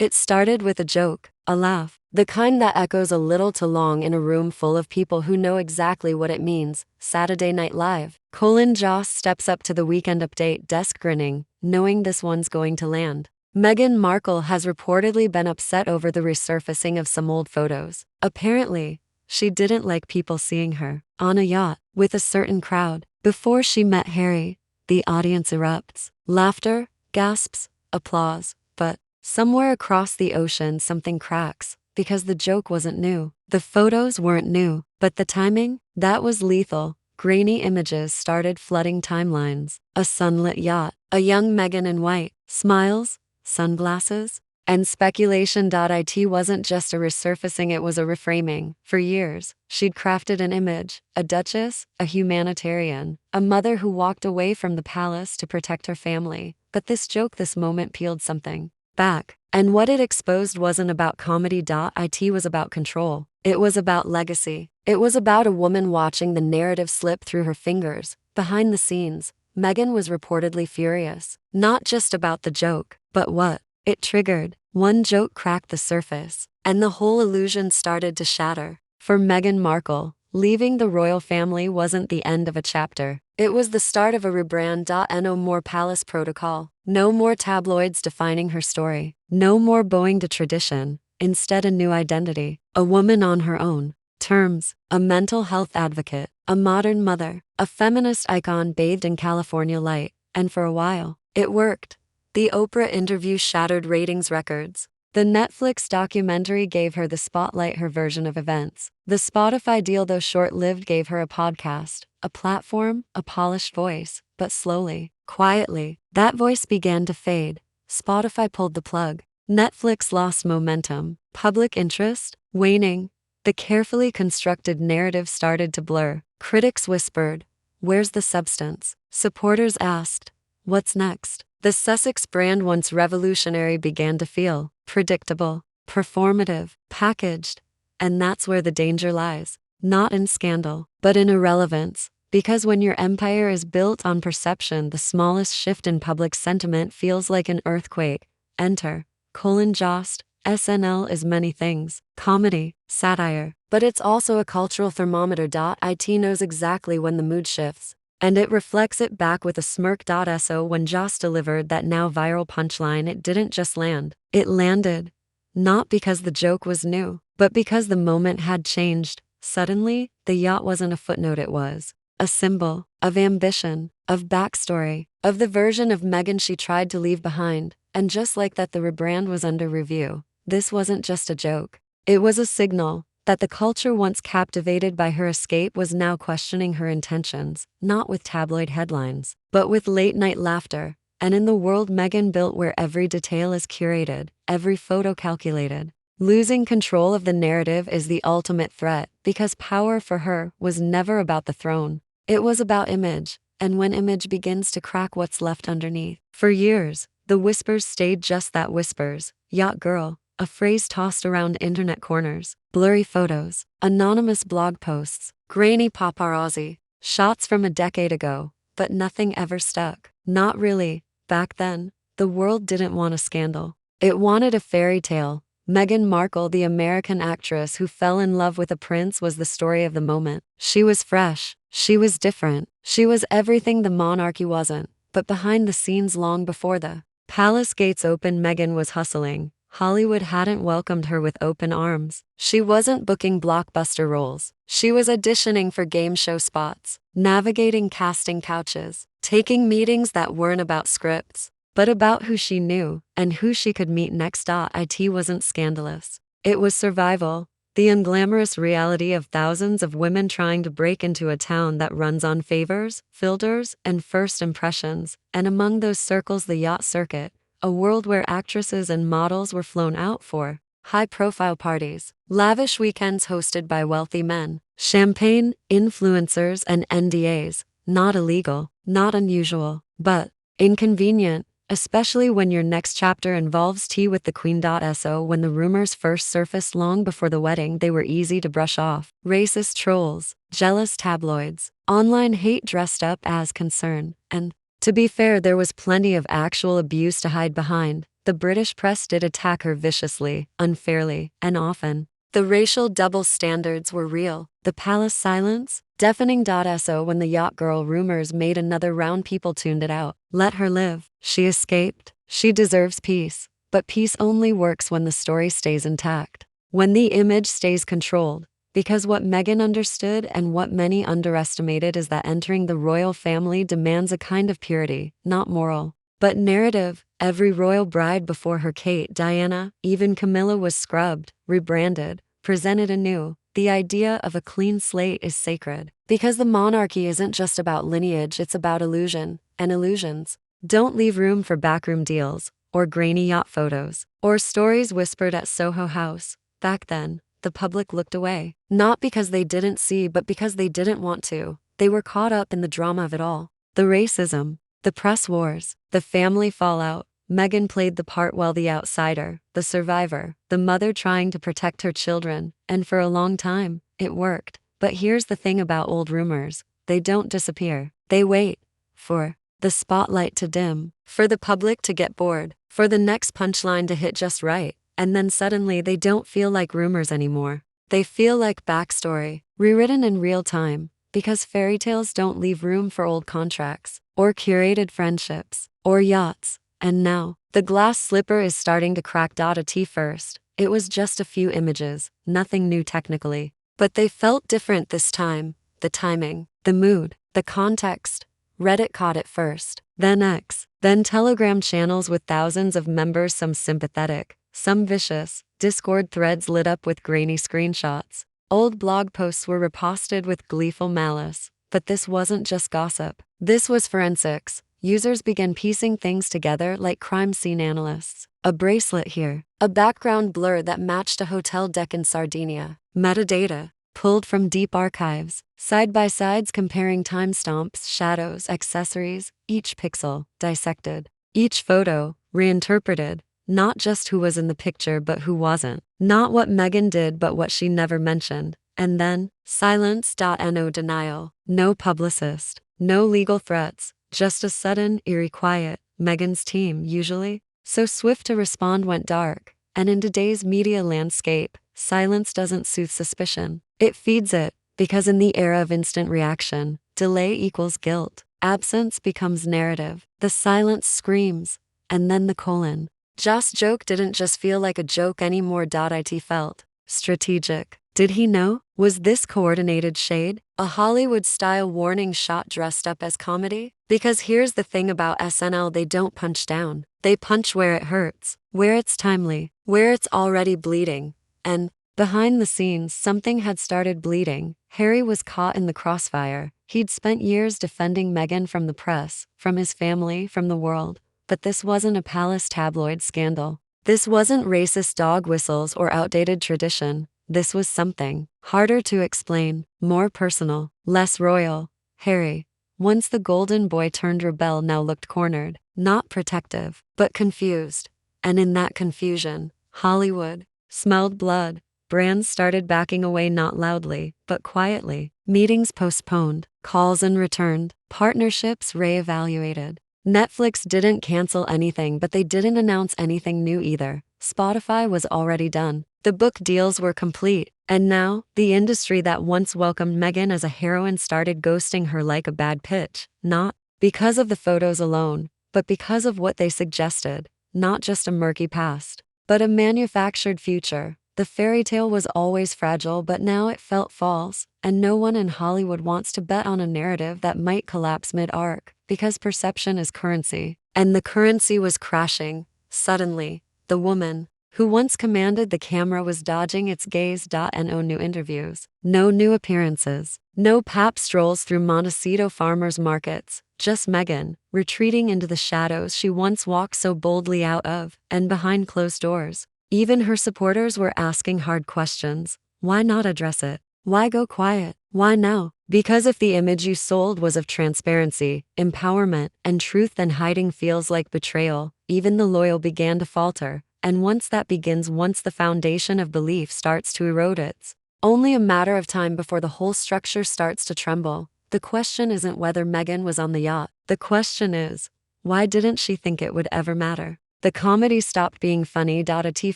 It started with a joke, a laugh, the kind that echoes a little too long in a room full of people who know exactly what it means. Saturday Night Live. Colin Jost steps up to the Weekend Update desk grinning, knowing this one's going to land. Meghan Markle has reportedly been upset over the resurfacing of some old photos. Apparently, she didn't like people seeing her on a yacht with a certain crowd. Before she met Harry, the audience erupts. Laughter, gasps, applause. But somewhere across the ocean something cracks, because the joke wasn't new. The photos weren't new, but the timing, that was lethal. Grainy images started flooding timelines. A sunlit yacht, a young Meghan in white, smiles, sunglasses, and speculation. It wasn't just a resurfacing, it was a reframing. For years, she'd crafted an image, a duchess, a humanitarian, a mother who walked away from the palace to protect her family. But this joke, this moment peeled something back. And what it exposed wasn't about comedy. It was about control. It was about legacy. It was about a woman watching the narrative slip through her fingers. Behind the scenes, Meghan was reportedly furious. Not just about the joke, but what it triggered. One joke cracked the surface, and the whole illusion started to shatter. For Meghan Markle, leaving the royal family wasn't the end of a chapter. It was the start of a rebrand. No more palace protocol. No more tabloids defining her story. No more bowing to tradition. Instead, a new identity. A woman on her own terms. A mental health advocate. A modern mother. A feminist icon bathed in California light. And for a while, it worked. The Oprah interview shattered ratings records. The Netflix documentary gave her the spotlight, her version of events. The Spotify deal, though short-lived, gave her a podcast, a platform, a polished voice. But slowly, quietly, that voice began to fade. Spotify pulled the plug. Netflix lost momentum. Public interest waning. The carefully constructed narrative started to blur. Critics whispered, "Where's the substance?" Supporters asked, "What's next?" The Sussex brand, once revolutionary, began to feel predictable, performative, packaged. And that's where the danger lies. Not in scandal, but in irrelevance. Because when your empire is built on perception, the smallest shift in public sentiment feels like an earthquake. Enter Colin Jost. SNL is many things: comedy, satire, but it's also a cultural thermometer. It knows exactly when the mood shifts, and it reflects it back with a smirk. So when Jost delivered that now viral punchline, it didn't just land, it landed. Not because the joke was new, but because the moment had changed. Suddenly, the yacht wasn't a footnote, it was a symbol of ambition, of backstory, of the version of Meghan she tried to leave behind. And just like that, the rebrand was under review. This wasn't just a joke. It was a signal that the culture once captivated by her escape was now questioning her intentions, not with tabloid headlines, but with late-night laughter. And in the world Meghan built, where every detail is curated, every photo calculated, losing control of the narrative is the ultimate threat, because power for her was never about the throne. It was about image, and when image begins to crack, what's left underneath? For years, the whispers stayed just that, whispers. Yacht girl, a phrase tossed around internet corners. Blurry photos, anonymous blog posts, grainy paparazzi, shots from a decade ago. But nothing ever stuck. Not really. Back then, the world didn't want a scandal. It wanted a fairy tale. Meghan Markle, the American actress who fell in love with a prince, was the story of the moment. She was fresh. She was different. She was everything the monarchy wasn't. But behind the scenes, long before the palace gates opened, Meghan was hustling. Hollywood hadn't welcomed her with open arms. She wasn't booking blockbuster roles. She was auditioning for game show spots, navigating casting couches, taking meetings that weren't about scripts, but about who she knew and who she could meet next. It wasn't scandalous. It was survival, the unglamorous reality of thousands of women trying to break into a town that runs on favors, filters, and first impressions. And among those circles, the yacht circuit. A world where actresses and models were flown out for high-profile parties, lavish weekends hosted by wealthy men, champagne, influencers, and NDAs. Not illegal, not unusual, but inconvenient, especially when your next chapter involves tea with the Queen. So when the rumors first surfaced long before the wedding, they were easy to brush off. Racist trolls, jealous tabloids, online hate dressed up as concern, and to be fair, there was plenty of actual abuse to hide behind. The British press did attack her viciously, unfairly, and often. The racial double standards were real. The palace silence? Deafening. So when the yacht girl rumors made another round, people tuned it out. Let her live. She escaped. She deserves peace. But peace only works when the story stays intact. When the image stays controlled. Because what Meghan understood and what many underestimated is that entering the royal family demands a kind of purity, not moral, but narrative. Every royal bride before her, Kate, Diana, even Camilla, was scrubbed, rebranded, presented anew. The idea of a clean slate is sacred. Because the monarchy isn't just about lineage, it's about illusion, and illusions don't leave room for backroom deals, or grainy yacht photos, or stories whispered at Soho House. Back then, the public looked away. Not because they didn't see, but because they didn't want to. They were caught up in the drama of it all. The racism, the press wars, the family fallout. Meghan played the part well, the outsider, the survivor, the mother trying to protect her children, and for a long time, it worked. But here's the thing about old rumors. They don't disappear. They wait for the spotlight to dim, for the public to get bored, for the next punchline to hit just right. And then suddenly they don't feel like rumors anymore. They feel like backstory, rewritten in real time, because fairy tales don't leave room for old contracts, or curated friendships, or yachts. And now, the glass slipper is starting to crack. At first, it was just a few images, nothing new technically. But they felt different this time. The timing, the mood, the context. Reddit caught it first, then X, then Telegram channels with thousands of members, some sympathetic, some vicious. Discord threads lit up with grainy screenshots. Old blog posts were reposted with gleeful malice. But this wasn't just gossip. This was forensics. Users began piecing things together like crime scene analysts. A bracelet here. A background blur that matched a hotel deck in Sardinia. Metadata pulled from deep archives. Side-by-sides comparing timestamps, shadows, accessories. Each pixel dissected. Each photo reinterpreted. Not just who was in the picture but who wasn't. Not what Meghan did but what she never mentioned. And then, silence. No denial. No publicist. No legal threats. Just a sudden, eerie quiet. Meghan's team, usually so swift to respond, went dark. And in today's media landscape, silence doesn't soothe suspicion. It feeds it. Because in the era of instant reaction, delay equals guilt. Absence becomes narrative. The silence screams. And then the Colin Jost joke didn't just feel like a joke anymore. It felt strategic. Did he know? Was this coordinated shade? A Hollywood-style warning shot dressed up as comedy? Because here's the thing about SNL, they don't punch down. They punch where it hurts, where it's timely, where it's already bleeding. And behind the scenes, something had started bleeding. Harry was caught in the crossfire. He'd spent years defending Meghan from the press, from his family, from the world. But this wasn't a palace tabloid scandal. This wasn't racist dog whistles or outdated tradition. This was something harder to explain, more personal, less royal. Harry, once the golden boy turned rebel, now looked cornered, not protective, but confused. And in that confusion, Hollywood smelled blood. Brands started backing away, not loudly, but quietly. Meetings postponed, calls unreturned, partnerships reevaluated. Netflix didn't cancel anything, but they didn't announce anything new either. Spotify was already done. The book deals were complete. And now, the industry that once welcomed Meghan as a heroine started ghosting her like a bad pitch. Not because of the photos alone, but because of what they suggested. Not just a murky past, but a manufactured future. The fairy tale was always fragile, but now it felt false. And no one in Hollywood wants to bet on a narrative that might collapse mid-arc. Because perception is currency. And the currency was crashing. Suddenly, the woman who once commanded the camera was dodging its gaze. No new interviews, no new appearances, no pap strolls through Montecito farmers markets. Just Meghan, retreating into the shadows she once walked so boldly out of. And behind closed doors, even her supporters were asking hard questions. Why not address it? Why go quiet? Why now? Because if the image you sold was of transparency, empowerment, and truth, then hiding feels like betrayal. Even the loyal began to falter. And once that begins, once the foundation of belief starts to erode, it's only a matter of time before the whole structure starts to tremble. The question isn't whether Meghan was on the yacht. The question is, why didn't she think it would ever matter? The comedy stopped being funny. At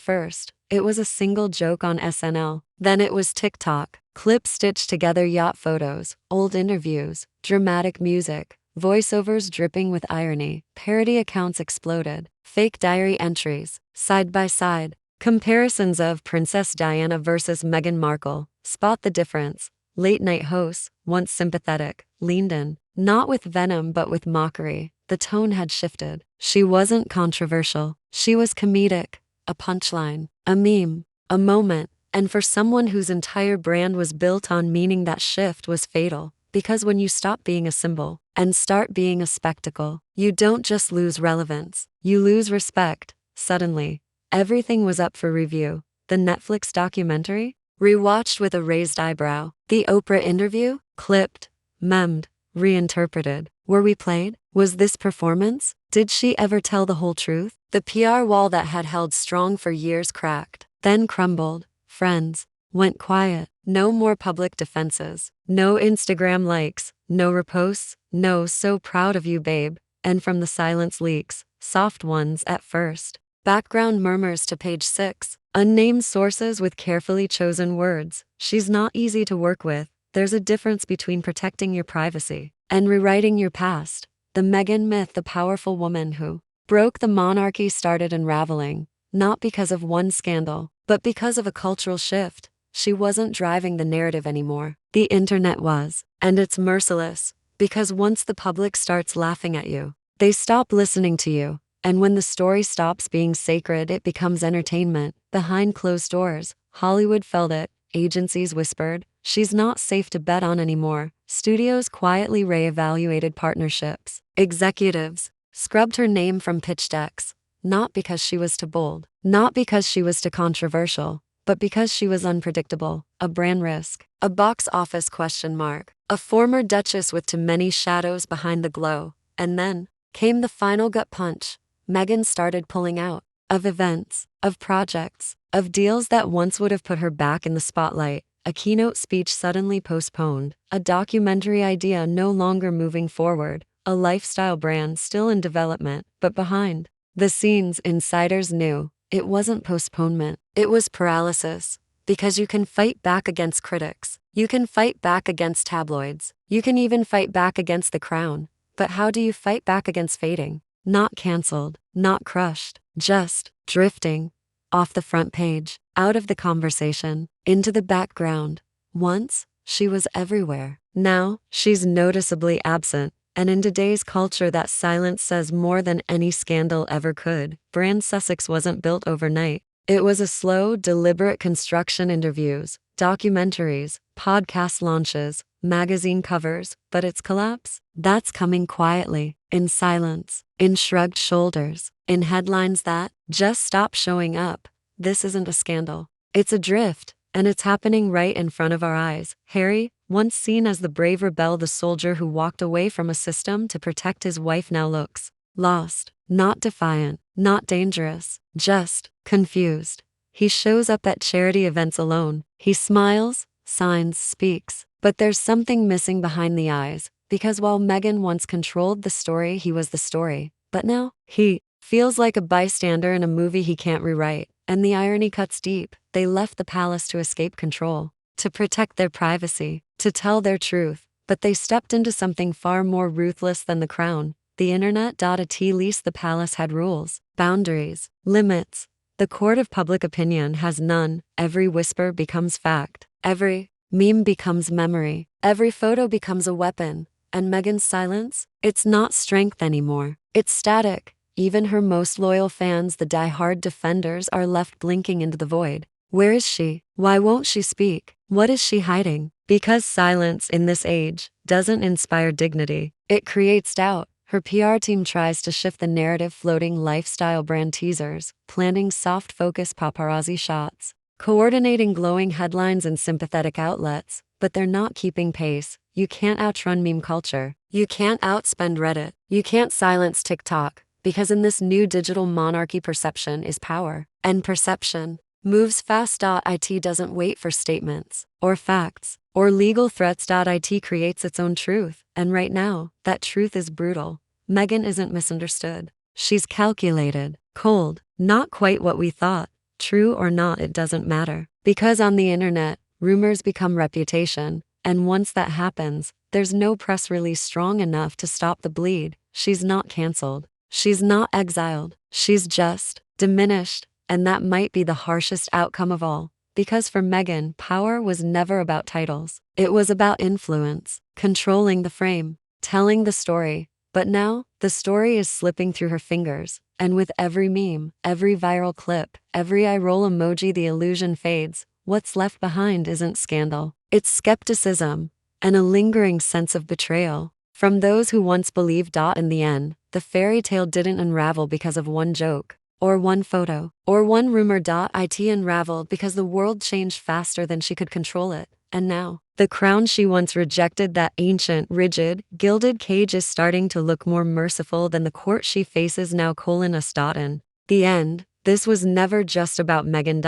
first, it was a single joke on SNL. Then it was TikTok, clips stitched together, yacht photos, old interviews, dramatic music, voiceovers dripping with irony. Parody accounts exploded, fake diary entries, side by side, comparisons of Princess Diana versus Meghan Markle. Spot the difference. Late night hosts, once sympathetic, leaned in, not with venom but with mockery. The tone had shifted. She wasn't controversial. She was comedic, a punchline, a meme, a moment. And for someone whose entire brand was built on meaning, that shift was fatal. Because when you stop being a symbol and start being a spectacle, you don't just lose relevance, you lose respect. Suddenly, everything was up for review. The Netflix documentary? Rewatched with a raised eyebrow. The Oprah interview? Clipped, memed, reinterpreted. Were we played? Was this performance? Did she ever tell the whole truth? The PR wall that had held strong for years cracked, then crumbled. Friends went quiet. No more public defenses. No Instagram likes. No reposts. No "so proud of you, babe." And from the silence leaks, soft ones at first, background murmurs to page 6, unnamed sources with carefully chosen words. She's not easy to work with. There's a difference between protecting your privacy and rewriting your past. The Meghan myth, the powerful woman who broke the monarchy, started unraveling, not because of one scandal, but because of a cultural shift. She wasn't driving the narrative anymore. The internet was. And it's merciless, because once the public starts laughing at you, they stop listening to you. And when the story stops being sacred, it becomes entertainment. Behind closed doors, Hollywood felt it. Agencies whispered, she's not safe to bet on anymore. Studios quietly reevaluated partnerships. Executives scrubbed her name from pitch decks. Not because she was too bold, not because she was too controversial, but because she was unpredictable, a brand risk, a box office question mark, a former Duchess with too many shadows behind the glow. And then came the final gut punch. Meghan started pulling out of events, of projects, of deals that once would have put her back in the spotlight. A keynote speech suddenly postponed, a documentary idea no longer moving forward, a lifestyle brand still in development, but behind the scenes, insiders knew it wasn't postponement, it was paralysis. Because you can fight back against critics, you can fight back against tabloids, you can even fight back against the crown. But how do you fight back against fading? Not canceled, not crushed, just drifting off the front page, out of the conversation, into the background. Once, she was everywhere. Now, she's noticeably absent. And in today's culture, that silence says more than any scandal ever could. Brand Sussex wasn't built overnight. It was a slow, deliberate construction. Interviews, documentaries, podcast launches, magazine covers. But its collapse? That's coming quietly, in silence, in shrugged shoulders, in headlines that just stop showing up. This isn't a scandal. It's a drift, and it's happening right in front of our eyes. Harry, once seen as the brave rebel, the soldier who walked away from a system to protect his wife, now looks lost, not defiant, not dangerous, just confused. He shows up at charity events alone. He smiles, signs, speaks. But there's something missing behind the eyes, because while Meghan once controlled the story, he was the story. But now, he feels like a bystander in a movie he can't rewrite. And the irony cuts deep. They left the palace to escape control, to protect their privacy, to tell their truth. But they stepped into something far more ruthless than the crown. The internet. At least the palace had rules, boundaries, limits. The court of public opinion has none. Every whisper becomes fact. Every meme becomes memory. Every photo becomes a weapon. And Meghan's silence? It's not strength anymore. It's static. Even her most loyal fans, the die-hard defenders, are left blinking into the void. Where is she? Why won't she speak? What is she hiding? Because silence in this age doesn't inspire dignity. It creates doubt. Her PR team tries to shift the narrative, floating lifestyle brand teasers, planting soft-focus paparazzi shots, coordinating glowing headlines and sympathetic outlets. But they're not keeping pace. You can't outrun meme culture. You can't outspend Reddit. You can't silence TikTok. Because in this new digital monarchy, perception is power. And perception moves fast. It doesn't wait for statements, or facts, or legal threats. It creates its own truth. And right now, that truth is brutal. Meghan isn't misunderstood. She's calculated. Cold. Not quite what we thought. True or not, it doesn't matter. Because on the internet, rumors become reputation, and once that happens, there's no press release strong enough to stop the bleed. She's not cancelled. She's not exiled. She's just diminished, and that might be the harshest outcome of all. Because for Meghan, power was never about titles. It was about influence, controlling the frame, telling the story. But now, the story is slipping through her fingers, and with every meme, every viral clip, every eye-roll emoji, the illusion fades. What's left behind isn't scandal. It's skepticism, and a lingering sense of betrayal. From those who once believed. In the end, the fairy tale didn't unravel because of one joke, or one photo, or one rumor. It unraveled because the world changed faster than she could control it. And now, the crown she once rejected, that ancient, rigid, gilded cage, is starting to look more merciful than the court she faces now. In the end, this was never just about Meghan.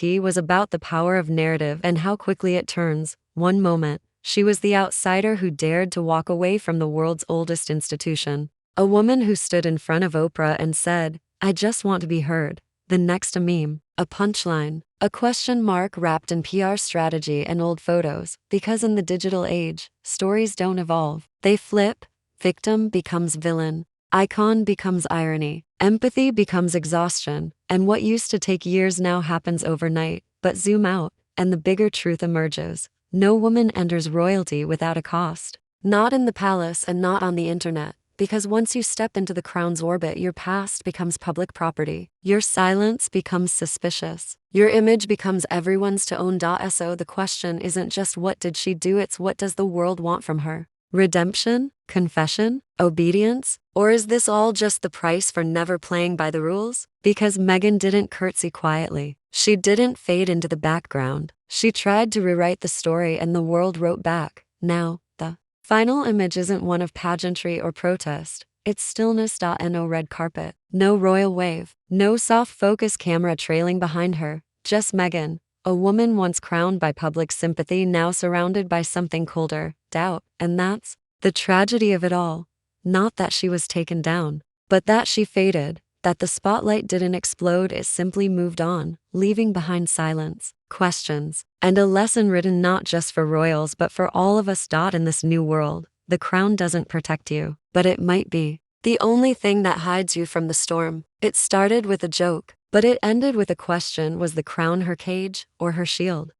It was about the power of narrative and how quickly it turns. One moment, she was the outsider who dared to walk away from the world's oldest institution. A woman who stood in front of Oprah and said, "I just want to be heard." The next, a meme, a punchline, a question mark wrapped in PR strategy and old photos. Because in the digital age, stories don't evolve. They flip. Victim becomes villain. Icon becomes irony. Empathy becomes exhaustion. And what used to take years now happens overnight. But zoom out, and the bigger truth emerges. No woman enters royalty without a cost. Not in the palace and not on the internet. Because once you step into the crown's orbit, your past becomes public property. Your silence becomes suspicious. Your image becomes everyone's to own. So the question isn't just what did she do, it's what does the world want from her? Redemption? Confession? Obedience? Or is this all just the price for never playing by the rules? Because Meghan didn't curtsy quietly. She didn't fade into the background. She tried to rewrite the story, and the world wrote back. Now, the final image isn't one of pageantry or protest. It's stillness. No red carpet, no royal wave, no soft focus camera trailing behind her. Just Meghan, a woman once crowned by public sympathy, now surrounded by something colder, doubt. And that's the tragedy of it all. Not that she was taken down, but that she faded, that the spotlight didn't explode, it simply moved on, leaving behind silence, questions, and a lesson written not just for royals but for all of us. In this new world, the crown doesn't protect you, but it might be the only thing that hides you from the storm. It started with a joke, but it ended with a question: was the crown her cage or her shield?